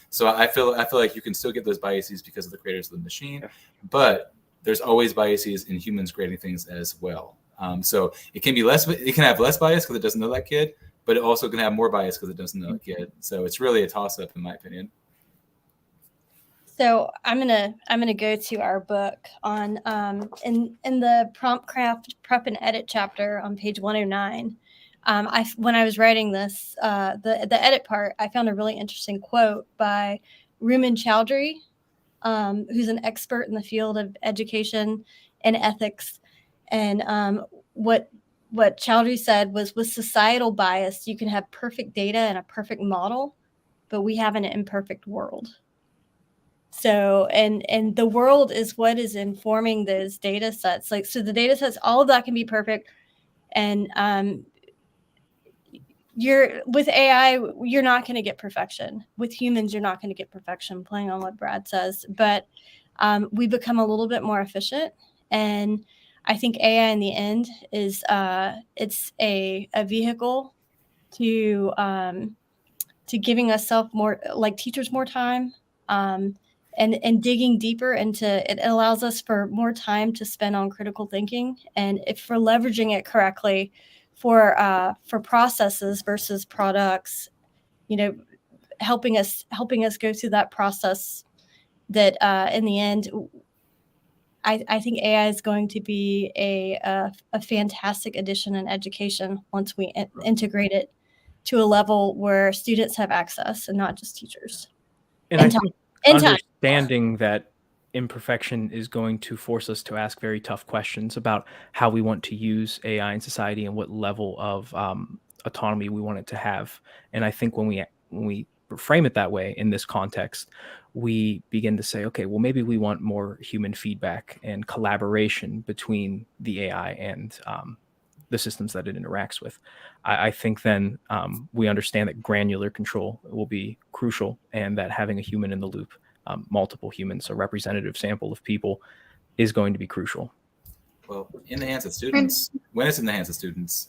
So I feel like you can still get those biases because of the creators of the machine, but there's always biases in humans grading things as well. So it can have less bias because it doesn't know that kid, but it also can have more bias because it doesn't know the kid. So it's really a toss-up, in my opinion. So I'm gonna go to our book on in the prompt craft prep and edit chapter on page 109. When I was writing this, the edit part, I found a really interesting quote by Ruman Chowdhury, who's an expert in the field of education and ethics, and what Chowdhury said was, with societal bias, you can have perfect data and a perfect model, but we have an imperfect world. So, and the world is what is informing those data sets. So the data sets, all of that can be perfect. And with AI, you're not going to get perfection. With humans, you're not going to get perfection, playing on what Brad says. But we become a little bit more efficient, and I think AI in the end is it's a vehicle to giving us teachers more time and digging deeper into it. Allows us for more time to spend on critical thinking, and if we're leveraging it correctly for processes versus products, helping us go through that process. That in the end, I think AI is going to be a fantastic addition in education once we integrate it to a level where students have access and not just teachers. And I think understanding that imperfection is going to force us to ask very tough questions about how we want to use AI in society and what level of autonomy we want it to have. And I think when we frame it that way in this context, we begin to say, okay, well, maybe we want more human feedback and collaboration between the AI and the systems that it interacts with. I think then we understand that granular control will be crucial, and that having a human in the loop, multiple humans, a representative sample of people, is going to be crucial. Well, in the hands of students, when it's in the hands of students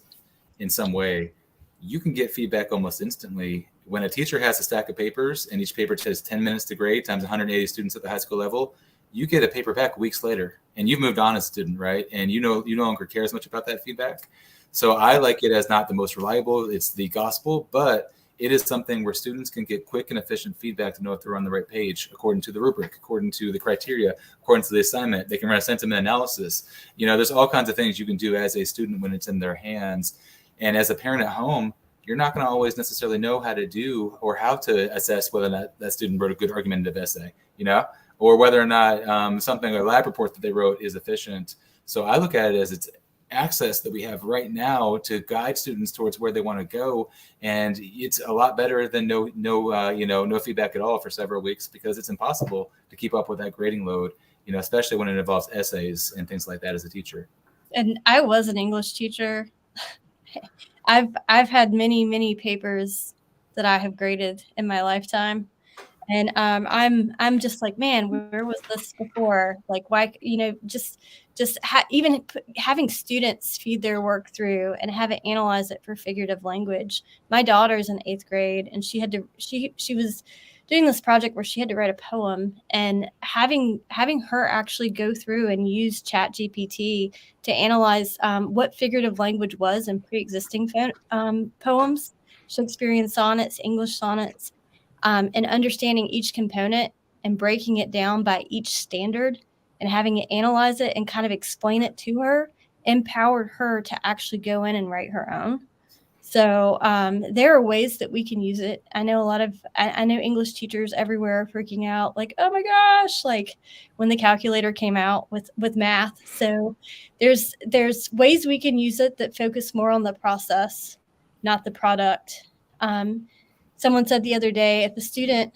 in some way, you can get feedback almost instantly. When a teacher has a stack of papers and each paper takes 10 minutes to grade times 180 students at the high school level, you get a paper back weeks later and you've moved on as a student, right? And you no longer care as much about that feedback. So I like it as not the most reliable, it's the gospel, but it is something where students can get quick and efficient feedback to know if they're on the right page, according to the rubric, according to the criteria, according to the assignment. They can run a sentiment analysis. There's all kinds of things you can do as a student when it's in their hands. And as a parent at home, you're not going to always necessarily know how to do or how to assess whether or not that student wrote a good argumentative essay, or whether or not something, a lab report that they wrote is efficient. So I look at it as it's access that we have right now to guide students towards where they want to go. And it's a lot better than no feedback at all for several weeks, because it's impossible to keep up with that grading load, especially when it involves essays and things like that as a teacher. And I was an English teacher. I've had many papers that I have graded in my lifetime. And I'm just like, man, where was this before? Like, why, even having students feed their work through and have it analyze it for figurative language. My daughter's in 8th grade, and she was doing this project where she had to write a poem, and having her actually go through and use ChatGPT to analyze what figurative language was in pre-existing poems, Shakespearean sonnets, English sonnets, and understanding each component and breaking it down by each standard and having it analyze it and kind of explain it to her, empowered her to actually go in and write her own. So there are ways that we can use it. I know I know English teachers everywhere are freaking out, like, oh my gosh, like when the calculator came out with math. So there's ways we can use it that focus more on the process, not the product. Someone said the other day, if a student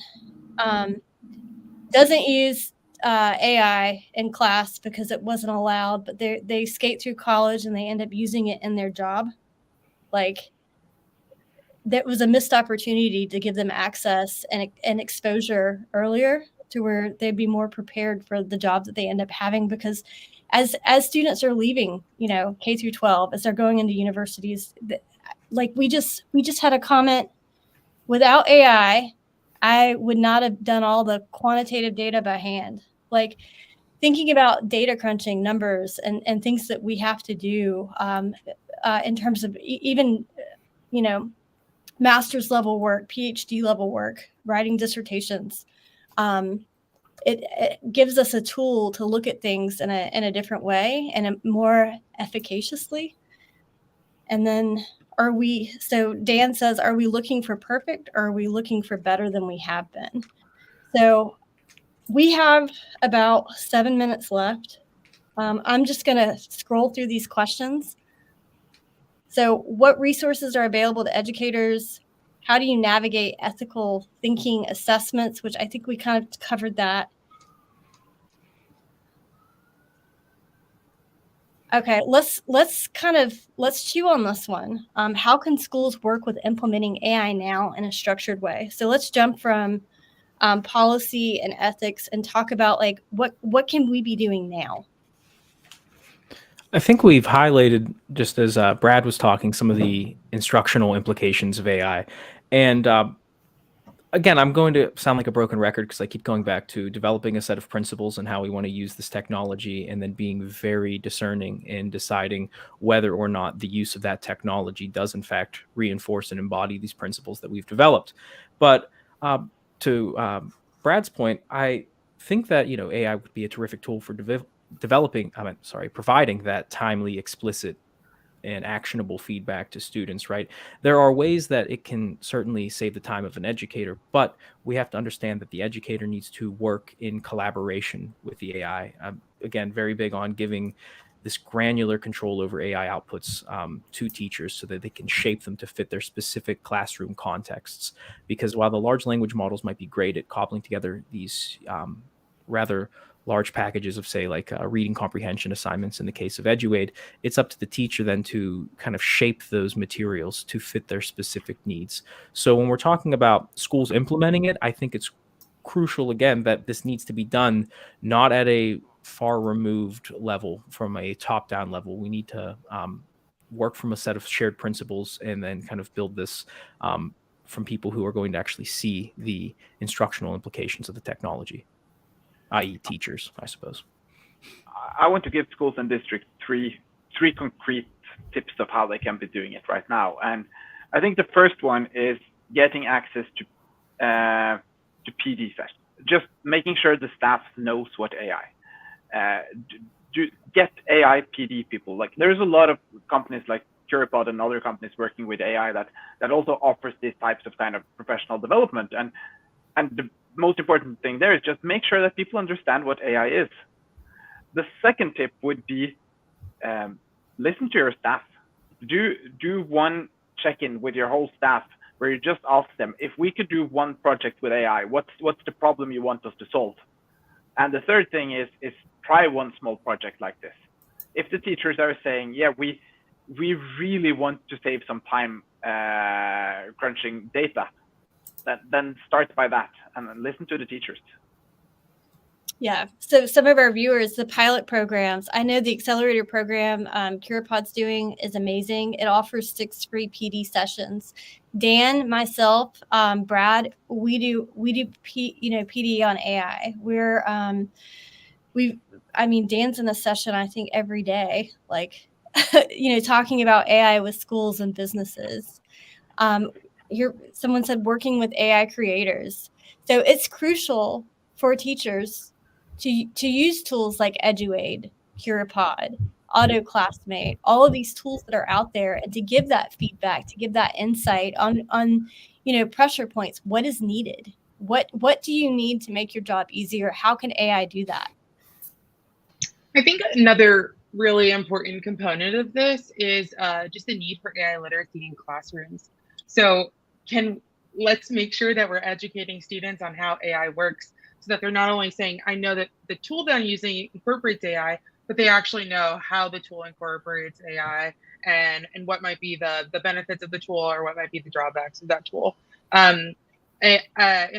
doesn't use AI in class because it wasn't allowed, but they skate through college and they end up using it in their job, like that was a missed opportunity to give them access and exposure earlier to where they'd be more prepared for the job that they end up having. Because as students are leaving, K through 12, as they're going into universities, like we just had a comment. Without AI, I would not have done all the quantitative data by hand. Like thinking about data crunching numbers and things that we have to do in terms of even, master's level work, PhD level work, writing dissertations. It gives us a tool to look at things in a different way and a more efficaciously. And then so Dan says, are we looking for perfect, or are we looking for better than we have been? So we have about 7 minutes left. I'm just going to scroll through these questions. So what resources are available to educators? How do you navigate ethical thinking assessments, which I think we kind of covered that. Okay, let's chew on this one. How can schools work with implementing AI now in a structured way? So let's jump from policy and ethics and talk about like what can we be doing now? I think we've highlighted, just as Brad was talking, some of the instructional implications of AI. And again, I'm going to sound like a broken record because I keep going back to developing a set of principles and how we want to use this technology, and then being very discerning in deciding whether or not the use of that technology does in fact reinforce and embody these principles that we've developed. But to Brad's point, I think that AI would be a terrific tool for providing that timely, explicit, and actionable feedback to students, right? There are ways that it can certainly save the time of an educator, but we have to understand that the educator needs to work in collaboration with the AI. Again, very big on giving this granular control over AI outputs to teachers so that they can shape them to fit their specific classroom contexts. Because while the large language models might be great at cobbling together these rather large packages of, say, like reading comprehension assignments in the case of Eduaide, it's up to the teacher then to kind of shape those materials to fit their specific needs. So when we're talking about schools implementing it, I think it's crucial, again, that this needs to be done not at a far removed level from a top-down level. We need to work from a set of shared principles and then kind of build this from people who are going to actually see the instructional implications of the technology, i.e. teachers, I suppose. I want to give schools and districts three concrete tips of how they can be doing it right now. And I think the first one is getting access to PD sessions. Just making sure the staff knows what AI. Get AI PD people. Like, there's a lot of companies like Curipod and other companies working with AI that also offers these types of kind of professional development. And the most important thing there is just make sure that people understand what AI is. The second tip would be listen to your staff. Do one check-in with your whole staff where you just ask them, if we could do one project with AI, what's the problem you want us to solve? And the third thing is try one small project like this. If the teachers are saying, yeah, we really want to save some time crunching data, then start by that and then listen to the teachers. Yeah. So some of our viewers, the pilot programs, I know the accelerator program Curipod's doing is amazing. It offers 6 free PD sessions. Dan, myself, Brad, we do PD on AI. Dan's in a session, I think, every day, like, talking about AI with schools and businesses. Someone said working with AI creators. So it's crucial for teachers to use tools like Eduaide, Curipod, Auto Classmate, all of these tools that are out there, and to give that feedback, to give that insight on pressure points. What is needed? What do you need to make your job easier? How can AI do that? I think another really important component of this is just the need for AI literacy in classrooms. So let's make sure that we're educating students on how AI works, so that they're not only saying, I know that the tool that I'm using incorporates AI, but they actually know how the tool incorporates AI and what might be the benefits of the tool or what might be the drawbacks of that tool. In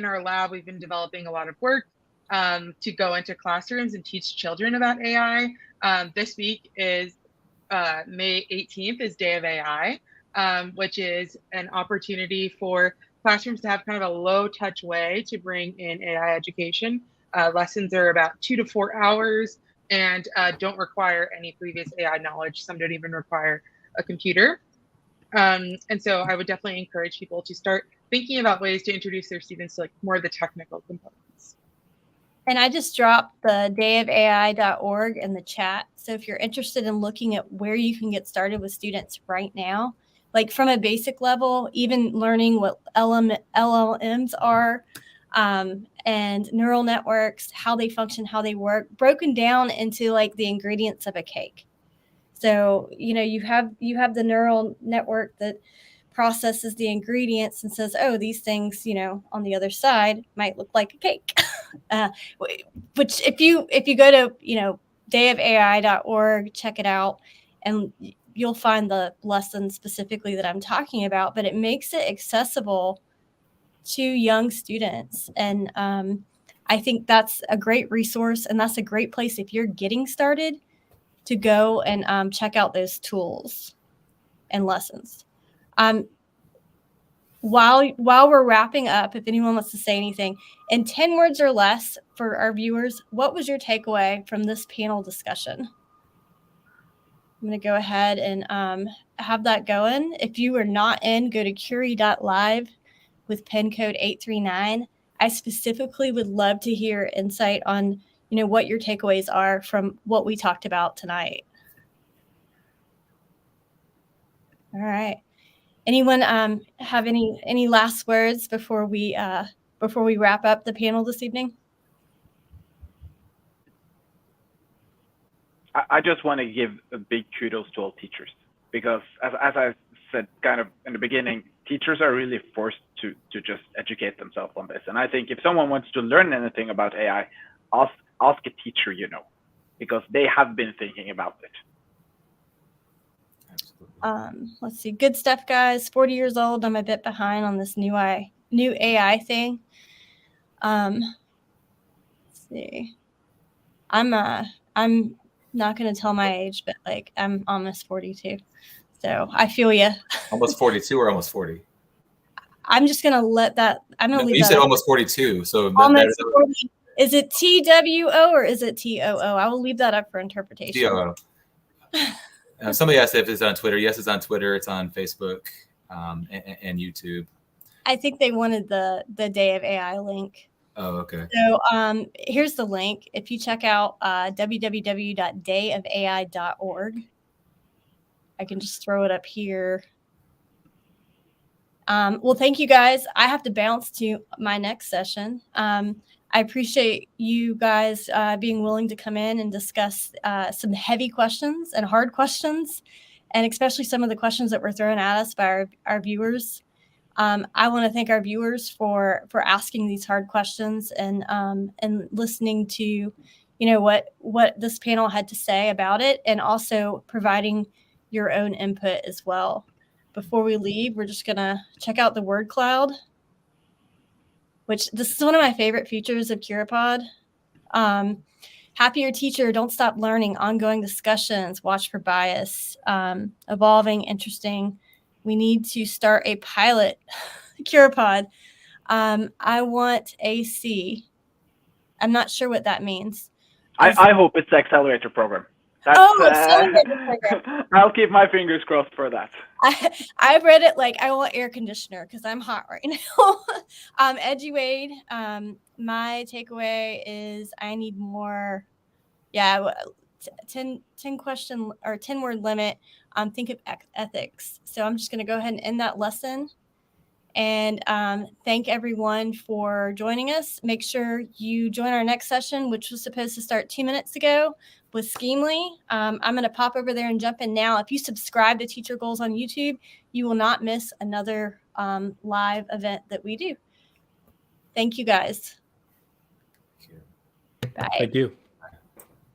our lab, we've been developing a lot of work to go into classrooms and teach children about AI. This week is May 18th is Day of AI, which is an opportunity for classrooms to have kind of a low touch way to bring in AI education. Lessons are about 2 to 4 hours and don't require any previous AI knowledge. Some don't even require a computer. And so I would definitely encourage people to start thinking about ways to introduce their students to like more of the technical components. And I just dropped the dayofai.org in the chat. So if you're interested in looking at where you can get started with students right now, like from a basic level, even learning what LLMs are and neural networks, how they function, how they work, broken down into like the ingredients of a cake. So, you have the neural network that processes the ingredients and says, oh, these things, on the other side might look like a cake. Which if you go to, dayofai.org, check it out, and you'll find the lesson specifically that I'm talking about, but it makes it accessible to young students. And I think that's a great resource, and that's a great place if you're getting started to go and check out those tools and lessons. While we're wrapping up, if anyone wants to say anything, in 10 words or less for our viewers, what was your takeaway from this panel discussion? I'm going to go ahead and have that going. If you are not in, go to curie.live with pin code 839. I specifically would love to hear insight on, what your takeaways are from what we talked about tonight. All right. Anyone have any last words before we wrap up the panel this evening? I just want to give a big kudos to all teachers, because as I said kind of in the beginning, teachers are really forced to just educate themselves on this. And I think if someone wants to learn anything about AI, ask a teacher, because they have been thinking about it. Let's see. Good stuff, guys. 40 years old. I'm a bit behind on this new AI thing. Let's see. I'm not going to tell my age, but like I'm almost 42. So I feel you. Almost 42 or almost 40? I'm just going to let that. I'm going to leave you that. said up. almost 42. So Almost 40. Is it TWO or is it TOO? I will leave that up for interpretation. TOO. Somebody asked if it's on Twitter. Yes, it's on Twitter. It's on Facebook and YouTube. I think they wanted the Day of AI link. Oh, okay. So here's the link. If you check out www.dayofai.org, I can just throw it up here. Well, thank you guys. I have to bounce to my next session. I appreciate you guys being willing to come in and discuss some heavy questions and hard questions, and especially some of the questions that were thrown at us by our viewers. I want to thank our viewers for asking these hard questions and listening to, what this panel had to say about it, and also providing your own input as well. Before we leave, we're just going to check out the word cloud, which this is one of my favorite features of Curipod. Happier teacher, don't stop learning, ongoing discussions, watch for bias, evolving, interesting. We need to start a pilot Curipod. I want AC. I'm not sure what that means. I hope it's the accelerator program. Accelerator program. I'll keep my fingers crossed for that. I read it like I want air conditioner because I'm hot right now. Eduaide, my takeaway is I need more. Yeah, 10 question or 10 word limit. Think of ethics. So I'm just going to go ahead and end that lesson. And thank everyone for joining us. Make sure you join our next session, which was supposed to start 2 minutes ago with Schemingly. I'm going to pop over there and jump in now. If you subscribe to TeacherGoals on YouTube, you will not miss another live event that we do. Thank you, guys. Bye. Thank you.